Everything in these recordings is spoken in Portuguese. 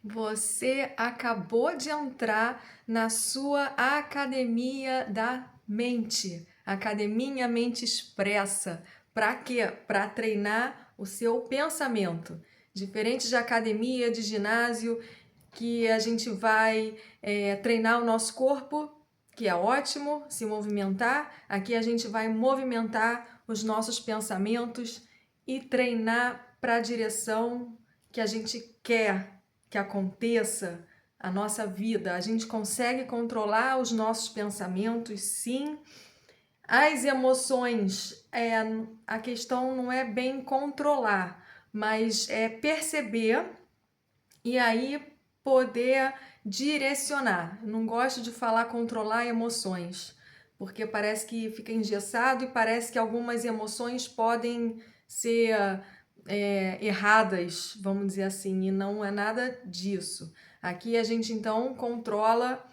Você acabou de entrar na sua Academia da Mente, Academia Mente Expressa. Para quê? Para treinar o seu pensamento. Diferente de academia, de ginásio, que a gente vai treinar o nosso corpo, que é ótimo, se movimentar. Aqui a gente vai movimentar os nossos pensamentos e treinar para a direção que a gente quer que aconteça a nossa vida. A gente consegue controlar os nossos pensamentos, sim. As emoções, a questão não é bem controlar, mas é perceber e aí poder direcionar. Não gosto de falar controlar emoções, porque parece que fica engessado e parece que algumas emoções podem ser erradas, vamos dizer assim, e não é nada disso. Aqui a gente então controla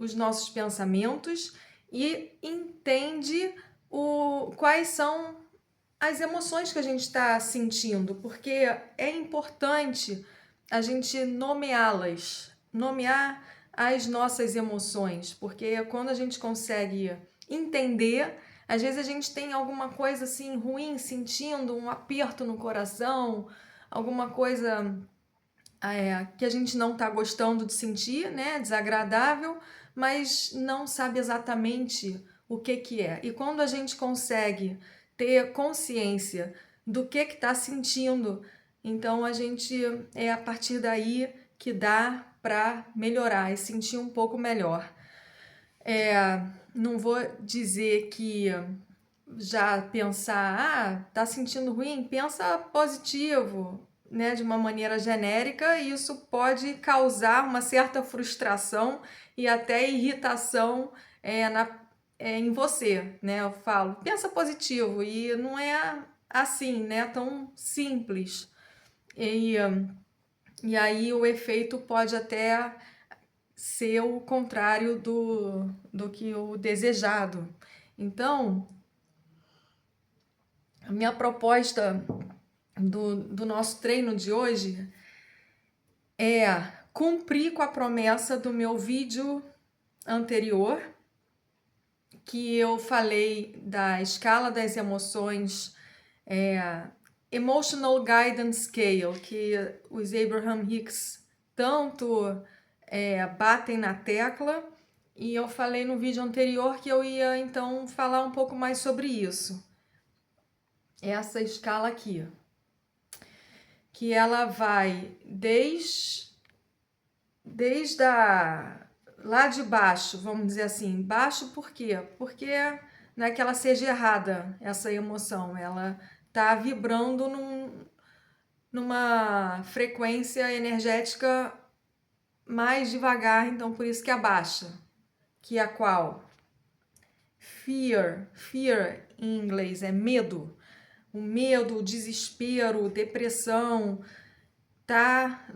os nossos pensamentos e entende quais são as emoções que a gente está sentindo, porque é importante a gente nomeá-las, nomear as nossas emoções, porque quando a gente consegue entender, às vezes a gente tem alguma coisa assim ruim, sentindo um aperto no coração, alguma coisa que a gente não está gostando de sentir, né, desagradável, mas não sabe exatamente o que é. E quando a gente consegue ter consciência do que está sentindo, então a gente a partir daí que dá para melhorar e sentir um pouco melhor. Não vou dizer que já pensar, tá sentindo ruim, pensa positivo, né, de uma maneira genérica, e isso pode causar uma certa frustração e até irritação em você, né? Eu falo, pensa positivo, e não é assim, né? Tão simples. E, e aí o efeito pode até ser o contrário do que o desejado. Então, a minha proposta do nosso treino de hoje é cumprir com a promessa do meu vídeo anterior, que eu falei da escala das emoções, Emotional Guidance Scale, que os Abraham Hicks tanto batem na tecla, e eu falei no vídeo anterior que eu ia então falar um pouco mais sobre isso. Essa escala aqui, que ela vai desde lá de baixo, vamos dizer assim. Baixo por quê? Porque não é que ela seja errada, essa emoção, ela tá vibrando numa frequência energética mais devagar, então por isso que abaixa. Que é a qual? Fear em inglês é medo. O medo, o desespero, depressão, tá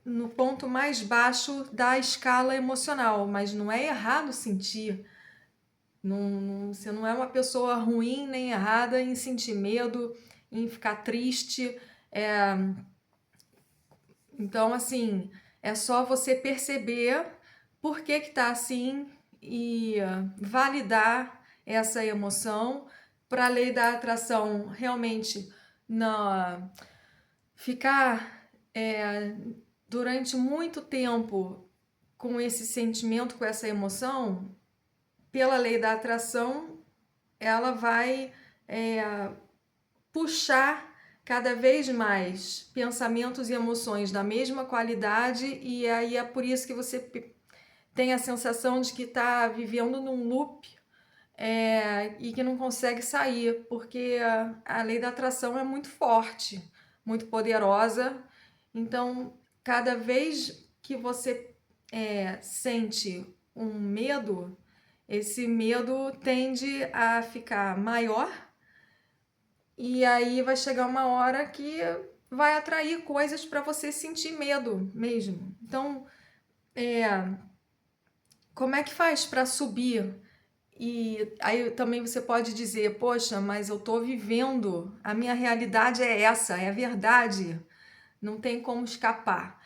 no ponto mais baixo da escala emocional, mas não é errado sentir. Você não é uma pessoa ruim nem errada em sentir medo, em ficar triste. Então, assim, é só você perceber por que tá assim e validar essa emoção para a lei da atração realmente não ficar durante muito tempo com esse sentimento, com essa emoção. Pela lei da atração, ela vai puxar cada vez mais pensamentos e emoções da mesma qualidade, e aí é por isso que você tem a sensação de que está vivendo num loop e que não consegue sair, porque a lei da atração é muito forte, muito poderosa. Então, cada vez que você sente um medo, esse medo tende a ficar maior, e aí vai chegar uma hora que vai atrair coisas para você sentir medo mesmo. Então, como é que faz para subir? E aí também você pode dizer, poxa, mas eu estou vivendo, a minha realidade é essa, é a verdade. não tem como escapar.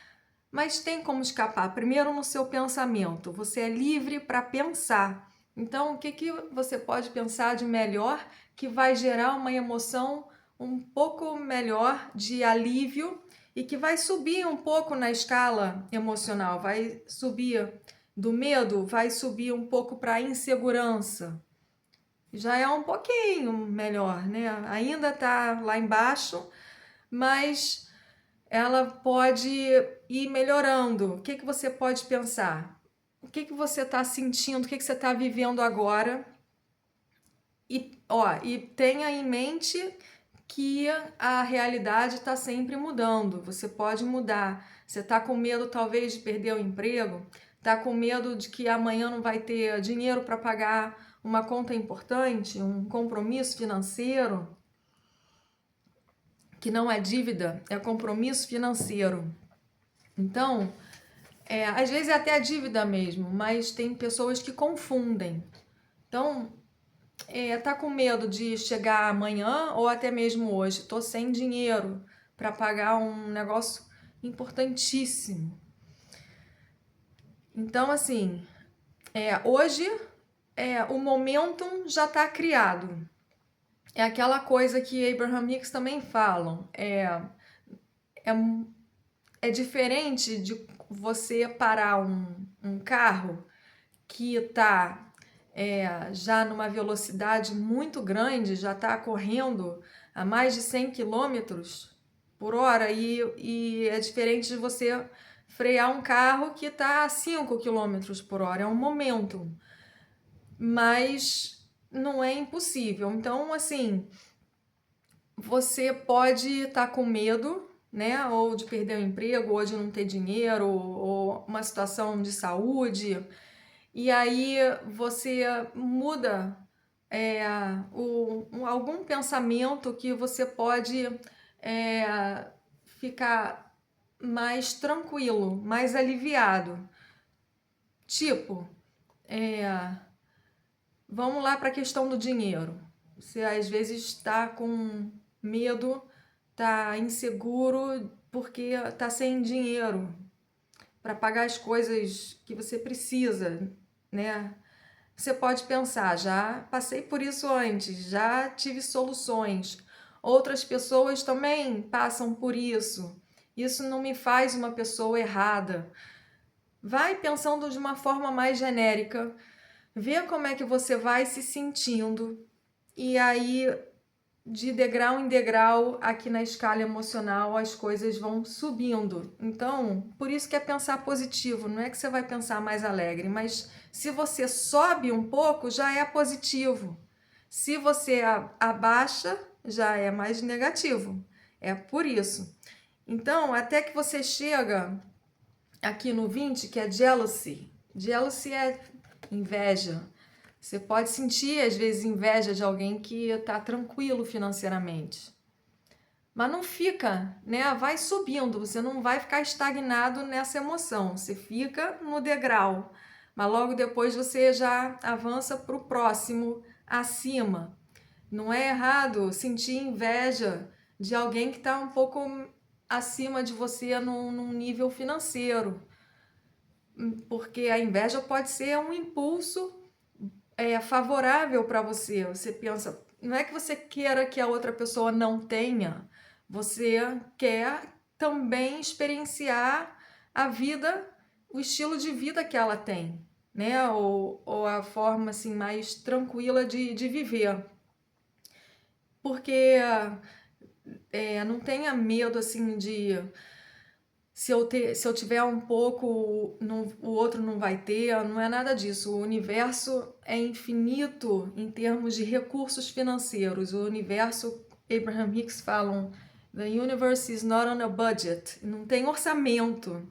Mas tem como escapar. Primeiro no seu pensamento. Você é livre para pensar. Então, o que você pode pensar de melhor que vai gerar uma emoção um pouco melhor de alívio e que vai subir um pouco na escala emocional, vai subir do medo, vai subir um pouco para a insegurança. Já é um pouquinho melhor, né? Ainda tá lá embaixo, mas ela pode ir melhorando. O que você pode pensar? O que você está sentindo? O que você está vivendo agora? E tenha em mente que a realidade está sempre mudando. Você pode mudar. Você está com medo talvez de perder o emprego? Está com medo de que amanhã não vai ter dinheiro para pagar uma conta importante, um compromisso financeiro? Que não é dívida, é compromisso financeiro. Então, às vezes é até a dívida mesmo, mas tem pessoas que confundem. Então, tá com medo de chegar amanhã ou até mesmo hoje, tô sem dinheiro para pagar um negócio importantíssimo. Então, assim, hoje o momentum já está criado. É aquela coisa que Abraham Hicks também falam. É diferente de você parar um carro que está já numa velocidade muito grande, já está correndo a mais de 100 quilômetros por hora e é diferente de você frear um carro que está a 5 quilômetros por hora, é um momento, mas não é impossível. Então, assim, você pode estar com medo, né? Ou de perder o emprego, ou de não ter dinheiro, ou uma situação de saúde. E aí você muda algum pensamento que você pode ficar mais tranquilo, mais aliviado. Tipo, vamos lá para a questão do dinheiro. Você às vezes está com medo, está inseguro porque está sem dinheiro para pagar as coisas que você precisa, né? Você pode pensar, já passei por isso antes, já tive soluções. Outras pessoas também passam por isso. Isso não me faz uma pessoa errada. Vai pensando de uma forma mais genérica, vê como é que você vai se sentindo e aí de degrau em degrau aqui na escala emocional as coisas vão subindo. Então, por isso que é pensar positivo, não é que você vai pensar mais alegre, mas se você sobe um pouco, já é positivo. Se você abaixa, já é mais negativo. É por isso. Então, até que você chega aqui no 20, que é jealousy. Jealousy é inveja. Você pode sentir, às vezes, inveja de alguém que está tranquilo financeiramente. Mas não fica, né? Vai subindo, você não vai ficar estagnado nessa emoção. Você fica no degrau, mas logo depois você já avança para o próximo, acima. Não é errado sentir inveja de alguém que está um pouco acima de você num nível financeiro. Porque a inveja pode ser um impulso favorável para você. Você pensa, não é que você queira que a outra pessoa não tenha, você quer também experienciar a vida, o estilo de vida que ela tem, né? Ou a forma assim mais tranquila de viver. Porque não tenha medo assim de se eu tiver um pouco, o outro não vai ter, não é nada disso. O universo é infinito em termos de recursos financeiros. O universo, Abraham Hicks falam, the universe is not on a budget. Não tem orçamento.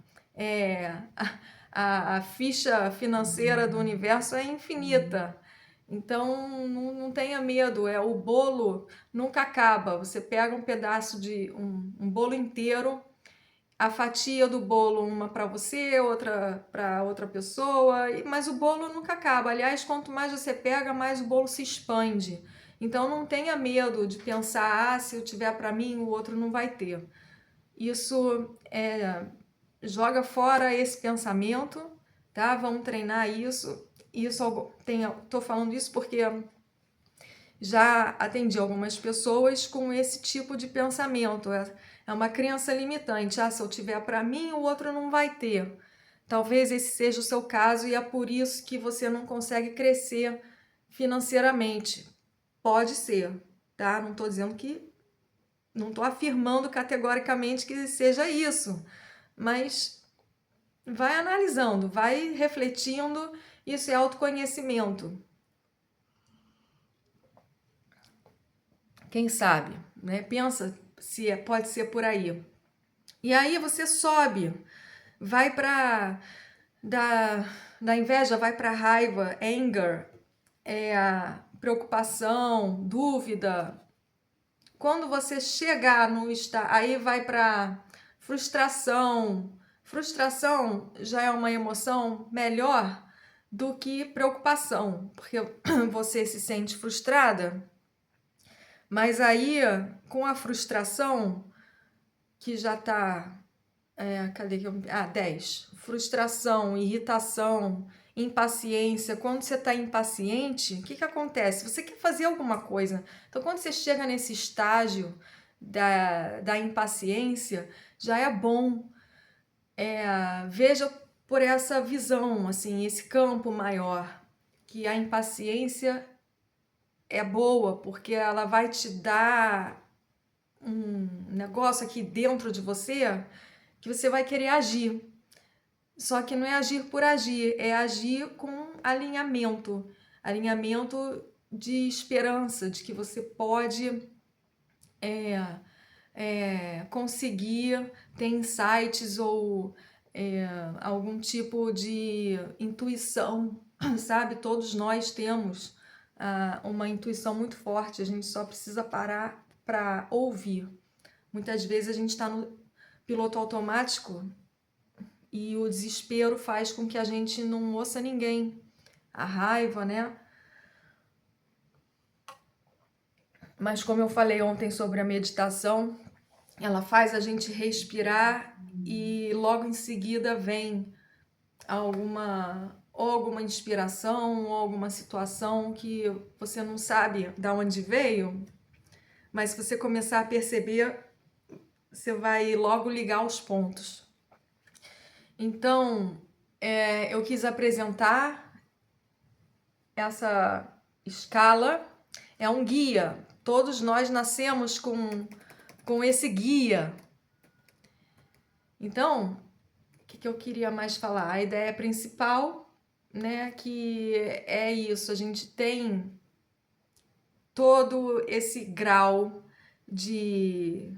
A ficha financeira do universo é infinita. Então, não tenha medo, o bolo nunca acaba. Você pega um pedaço de um bolo inteiro, a fatia do bolo, uma para você, outra para outra pessoa, mas o bolo nunca acaba. Aliás, quanto mais você pega, mais o bolo se expande. Então não tenha medo de pensar, se eu tiver para mim, o outro não vai ter. Isso joga fora esse pensamento, tá? Vamos treinar isso. Tô falando isso porque já atendi algumas pessoas com esse tipo de pensamento. É uma crença limitante. Se eu tiver para mim, o outro não vai ter. Talvez esse seja o seu caso e é por isso que você não consegue crescer financeiramente. Pode ser, tá? Não estou dizendo que. Não estou afirmando categoricamente que seja isso, mas vai analisando, vai refletindo. Isso é autoconhecimento. Quem sabe, né? Pensa se pode ser por aí. E aí você sobe, vai para da inveja, vai para raiva, anger, a preocupação, dúvida. Quando você chegar no estado, aí vai para frustração. Frustração já é uma emoção melhor do que preocupação, porque você se sente frustrada, mas aí com a frustração que já tá, cadê que eu... 10. Frustração, irritação, impaciência. Quando você está impaciente, o que acontece? Você quer fazer alguma coisa. Então, quando você chega nesse estágio da impaciência, já é bom. Veja por essa visão, assim, esse campo maior, que a impaciência é boa, porque ela vai te dar um negócio aqui dentro de você que você vai querer agir. Só que não é agir por agir, é agir com alinhamento. Alinhamento de esperança, de que você pode conseguir ter insights ou algum tipo de intuição, sabe? Todos nós temos uma intuição muito forte, a gente só precisa parar para ouvir. Muitas vezes a gente está no piloto automático e o desespero faz com que a gente não ouça ninguém. A raiva, né? Mas como eu falei ontem sobre a meditação, ela faz a gente respirar e logo em seguida vem alguma inspiração ou alguma situação que você não sabe de onde veio, mas se você começar a perceber, você vai logo ligar os pontos. Então, eu quis apresentar essa escala, é um guia. Todos nós nascemos com esse guia. Então, o que eu queria mais falar? A ideia principal, né, que é isso, a gente tem todo esse grau de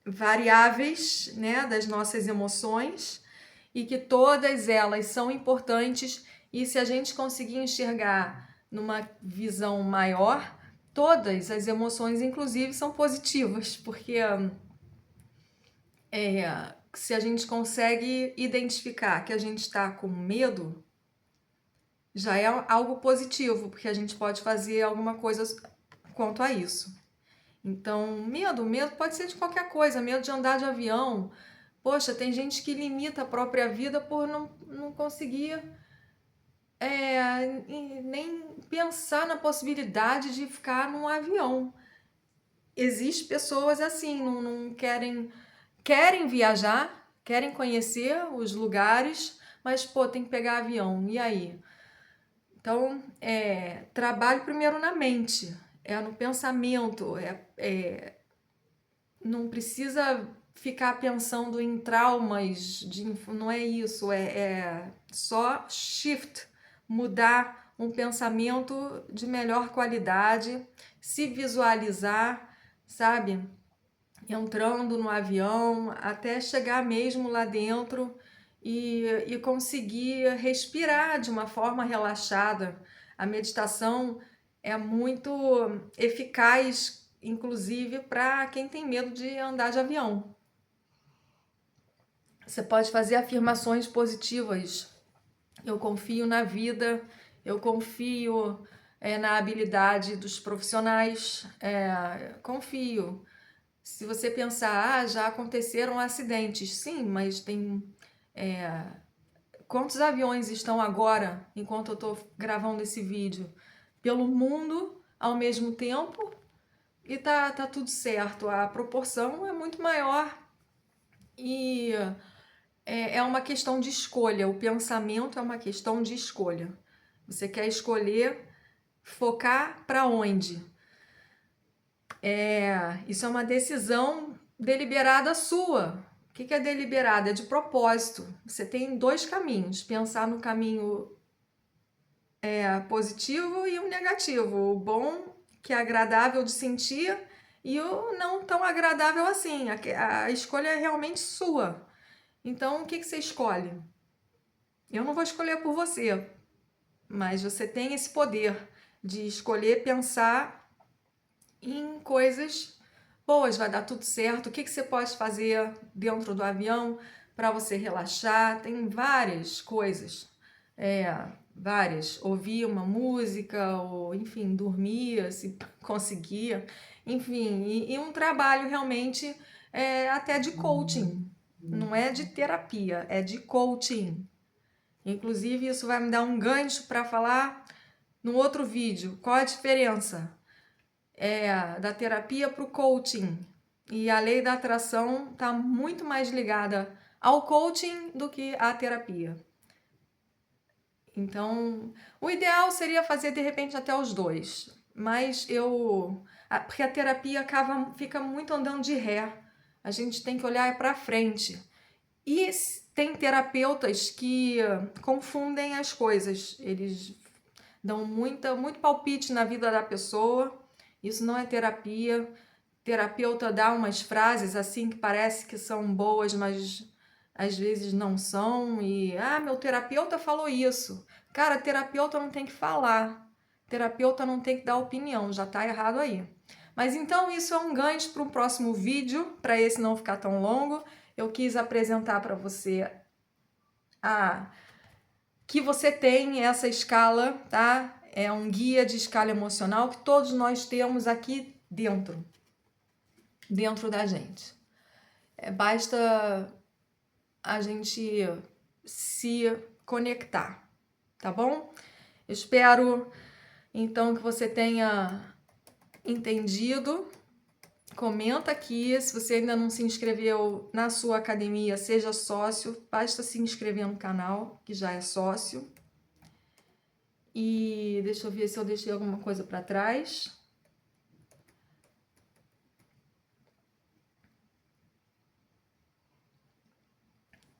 variáveis, né, das nossas emoções e que todas elas são importantes e se a gente conseguir enxergar numa visão maior, todas as emoções inclusive são positivas, porque se a gente consegue identificar que a gente está com medo, já é algo positivo, porque a gente pode fazer alguma coisa quanto a isso. Então, medo pode ser de qualquer coisa, medo de andar de avião. Poxa, tem gente que limita a própria vida por não conseguir nem pensar na possibilidade de ficar num avião. Existem pessoas assim, não querem viajar, querem conhecer os lugares, mas tem que pegar avião. E aí? Então, trabalhe primeiro na mente, no pensamento, não precisa ficar pensando em traumas, não é isso, é só shift, mudar um pensamento de melhor qualidade, se visualizar, sabe? Entrando no avião, até chegar mesmo lá dentro e conseguir respirar de uma forma relaxada. A meditação é muito eficaz, inclusive para quem tem medo de andar de avião. Você pode fazer afirmações positivas. Eu confio na vida, eu confio na habilidade dos profissionais, confio. Se você pensar, já aconteceram acidentes, sim, mas tem quantos aviões estão agora, enquanto eu estou gravando esse vídeo, pelo mundo ao mesmo tempo e tá tudo certo. A proporção é muito maior e é uma questão de escolha. O pensamento é uma questão de escolha. Você quer escolher focar para onde? Isso é uma decisão deliberada sua. O que é deliberada? É de propósito. Você tem dois caminhos: pensar no caminho positivo e o negativo. O bom, que é agradável de sentir, e o não tão agradável assim. A escolha é realmente sua. Então, o que você escolhe? Eu não vou escolher por você, mas você tem esse poder de escolher pensar em coisas boas, vai dar tudo certo. O que você pode fazer dentro do avião para você relaxar? Tem várias coisas, várias. Ouvir uma música, ou enfim, dormir se conseguir, enfim, e um trabalho realmente até de coaching, não é de terapia, é de coaching. Inclusive, isso vai me dar um gancho para falar no outro vídeo. Qual a diferença da terapia para o coaching? E a lei da atração está muito mais ligada ao coaching do que à terapia. Então, o ideal seria fazer de repente até os dois. Mas porque a terapia fica muito andando de ré. A gente tem que olhar para frente. E tem terapeutas que confundem as coisas. Eles dão muito palpite na vida da pessoa. Isso não é terapia. Terapeuta dá umas frases assim que parece que são boas, mas às vezes não são. E, meu terapeuta falou isso. Cara, terapeuta não tem que falar. Terapeuta não tem que dar opinião. Já tá errado aí. Mas então isso é um gancho para um próximo vídeo, para esse não ficar tão longo. Eu quis apresentar para você que você tem essa escala, tá? É um guia de escala emocional que todos nós temos aqui dentro da gente. Basta a gente se conectar, tá bom? Espero então que você tenha entendido. Comenta aqui, se você ainda não se inscreveu na sua academia, seja sócio, basta se inscrever no canal, que já é sócio. E deixa eu ver se eu deixei alguma coisa para trás.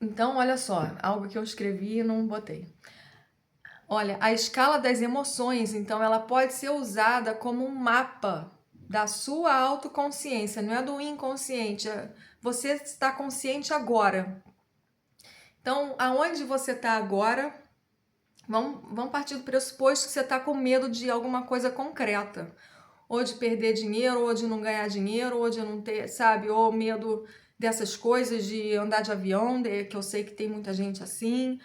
Então, olha só, algo que eu escrevi e não botei. Olha, a escala das emoções, então, ela pode ser usada como um mapa da sua autoconsciência, não é do inconsciente. Você está consciente agora. Então, aonde você está agora, vamos partir do pressuposto que você está com medo de alguma coisa concreta. Ou de perder dinheiro, ou de não ganhar dinheiro, ou de não ter, sabe? Ou medo dessas coisas, de andar de avião, que eu sei que tem muita gente assim.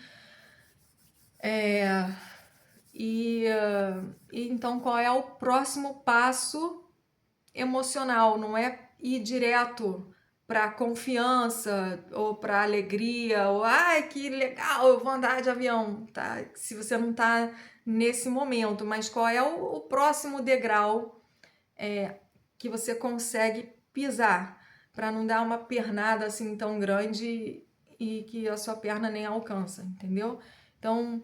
E então, qual é o próximo passo emocional? Não é ir direto para confiança ou para alegria, ou ai, que legal, eu vou andar de avião, tá? Se você não tá nesse momento, mas qual é o próximo degrau que você consegue pisar para não dar uma pernada assim tão grande e que a sua perna nem alcança, entendeu? Então,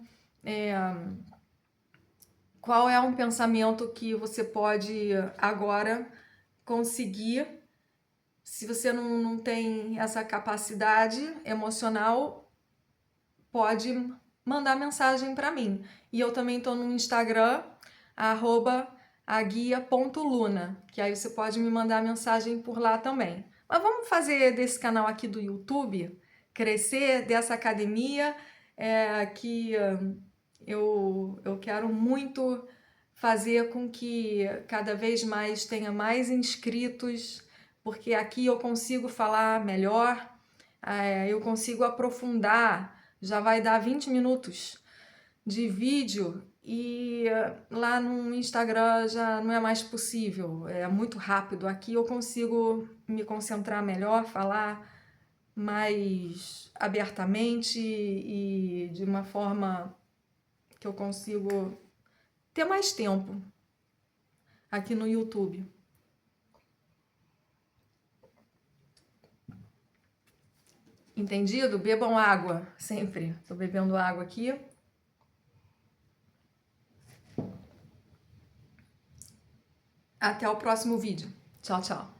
qual é um pensamento que você pode agora conseguir? Se você não tem essa capacidade emocional, pode mandar mensagem para mim. E eu também estou no Instagram, @aguia.luna, que aí você pode me mandar mensagem por lá também. Mas vamos fazer desse canal aqui do YouTube crescer, dessa academia, que eu quero muito fazer com que cada vez mais tenha mais inscritos, porque aqui eu consigo falar melhor, eu consigo aprofundar, já vai dar 20 minutos de vídeo e lá no Instagram já não é mais possível, é muito rápido. Aqui eu consigo me concentrar melhor, falar mais abertamente e de uma forma que eu consigo ter mais tempo aqui no YouTube. Entendido? Bebam água sempre. Estou bebendo água aqui. Até o próximo vídeo. Tchau, tchau.